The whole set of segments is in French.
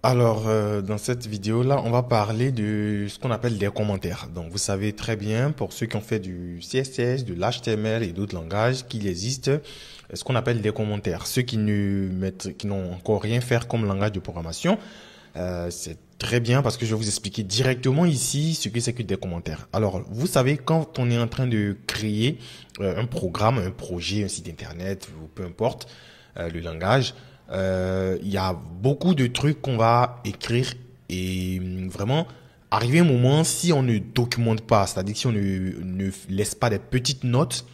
Alors, dans cette vidéo-là, on va parler de ce qu'on appelle des commentaires. Donc, vous savez très bien, pour ceux qui ont fait du CSS, de l'HTML et d'autres langages, qu'il existe ce qu'on appelle des commentaires. Ceux qui n'ont encore rien fait comme langage de programmation, c'est très bien parce que je vais vous expliquer directement ici ce que c'est que des commentaires. Alors, vous savez, quand on est en train de créer un programme, un projet, un site internet, ou peu importe le langage, il y a beaucoup de trucs qu'on va écrire et vraiment arriver un moment, si on ne documente pas, c'est-à-dire si on ne laisse pas des petites notes,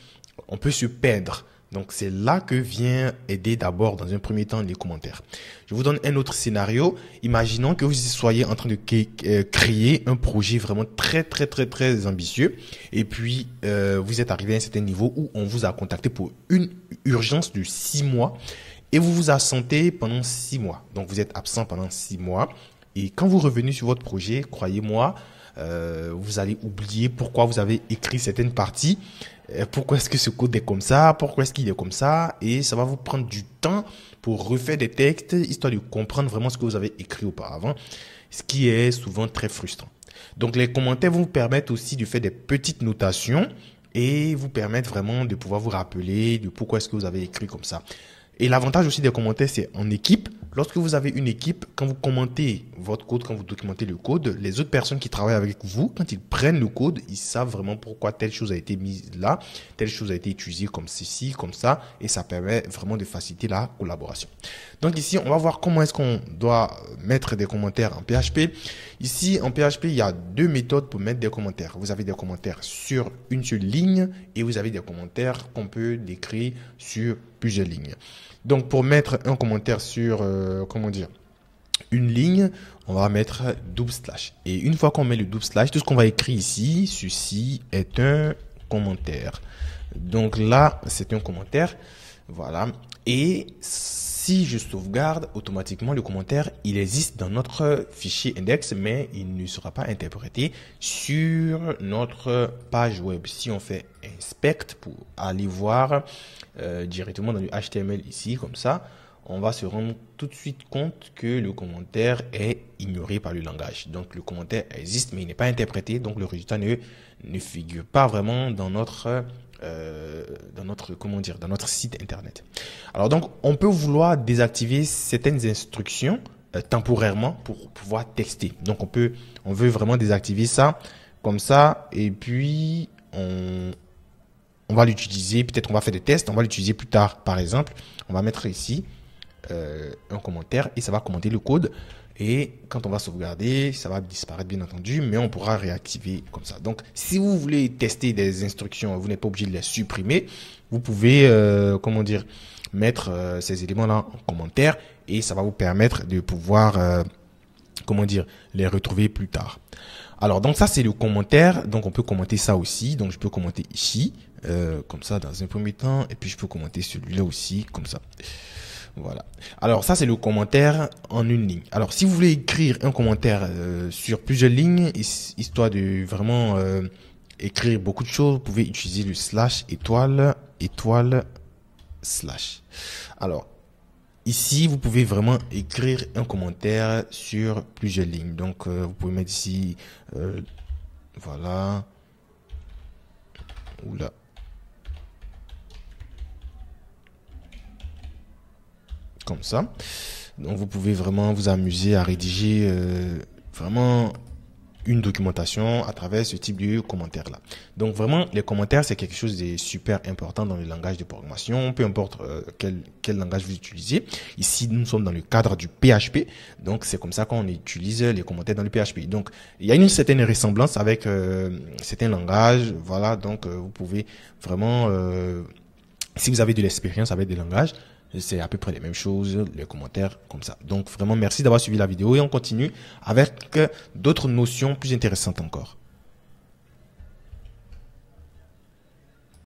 on peut se perdre. Donc c'est là que vient aider d'abord dans un premier temps les commentaires. Je vous donne un autre scénario. Imaginons que vous soyez en train de créer un projet vraiment très ambitieux et puis vous êtes arrivé à un certain niveau où on vous a contacté pour une urgence de 6 mois. Et vous vous absentez pendant 6 mois. Donc, vous êtes absent pendant 6 mois. Et quand vous revenez sur votre projet, croyez-moi, vous allez oublier pourquoi vous avez écrit certaines parties. Pourquoi est-ce que ce code est comme ça? Pourquoi est-ce qu'il est comme ça? Et ça va vous prendre du temps pour refaire des textes, histoire de comprendre vraiment ce que vous avez écrit auparavant. Ce qui est souvent très frustrant. Donc, les commentaires vont vous permettre aussi de faire des petites notations et vous permettre vraiment de pouvoir vous rappeler de pourquoi est-ce que vous avez écrit comme ça. Et l'avantage aussi des commentaires, c'est en équipe. Lorsque vous avez une équipe, quand vous commentez votre code, quand vous documentez le code, les autres personnes qui travaillent avec vous, quand ils prennent le code, ils savent vraiment pourquoi telle chose a été mise là, telle chose a été utilisée comme ceci, comme ça, et ça permet vraiment de faciliter la collaboration. Donc ici, on va voir comment est-ce qu'on doit mettre des commentaires en PHP. Ici, en PHP, il y a deux méthodes pour mettre des commentaires. Vous avez des commentaires sur une seule ligne et vous avez des commentaires qu'on peut décrire sur plusieurs lignes. Donc, pour mettre un commentaire sur, une ligne, on va mettre double slash. Et une fois qu'on met le double slash, tout ce qu'on va écrire ici, ceci est un commentaire. Donc là, c'est un commentaire. Voilà. Et si je sauvegarde, automatiquement, le commentaire, il existe dans notre fichier index, mais il ne sera pas interprété sur notre page web. Si on fait inspect pour aller voir directement dans le HTML ici, comme ça, on va se rendre tout de suite compte que le commentaire est ignoré par le langage. Donc, le commentaire existe, mais il n'est pas interprété. Donc, le résultat ne figure pas vraiment dans notre dans notre site internet. Alors donc, on peut vouloir désactiver certaines instructions temporairement pour pouvoir texter. Donc, on veut vraiment désactiver ça comme ça, et puis on va l'utiliser. Peut-être on va faire des tests, on va l'utiliser plus tard. Par exemple, on va mettre ici un commentaire et ça va commenter le code. Et quand on va sauvegarder, ça va disparaître bien entendu, mais on pourra réactiver comme ça. Donc, si vous voulez tester des instructions, vous n'êtes pas obligé de les supprimer. Vous pouvez, mettre ces éléments-là en commentaire et ça va vous permettre de pouvoir, les retrouver plus tard. Alors, donc ça, c'est le commentaire. Donc, on peut commenter ça aussi. Donc, je peux commenter ici, comme ça, dans un premier temps. Et puis, je peux commenter celui-là aussi, comme ça. Voilà. Alors ça, c'est le commentaire en une ligne. Alors si vous voulez écrire un commentaire sur plusieurs lignes, histoire de vraiment écrire beaucoup de choses, vous pouvez utiliser le slash étoile slash. Alors ici, vous pouvez vraiment écrire un commentaire sur plusieurs lignes. Donc vous pouvez mettre ici, voilà. Oula. Comme ça. Donc vous pouvez vraiment vous amuser à rédiger vraiment une documentation à travers ce type de commentaires là. Donc vraiment les commentaires, c'est quelque chose de super important dans le langage de programmation, peu importe quel langage vous utilisez. Ici nous sommes dans le cadre du PHP, donc c'est comme ça qu'on utilise les commentaires dans le PHP. Donc il y a une certaine ressemblance avec certains langages, voilà. Donc vous pouvez vraiment si vous avez de l'expérience avec des langages, c'est à peu près les mêmes choses, les commentaires comme ça. Donc vraiment merci d'avoir suivi la vidéo et on continue avec d'autres notions plus intéressantes encore.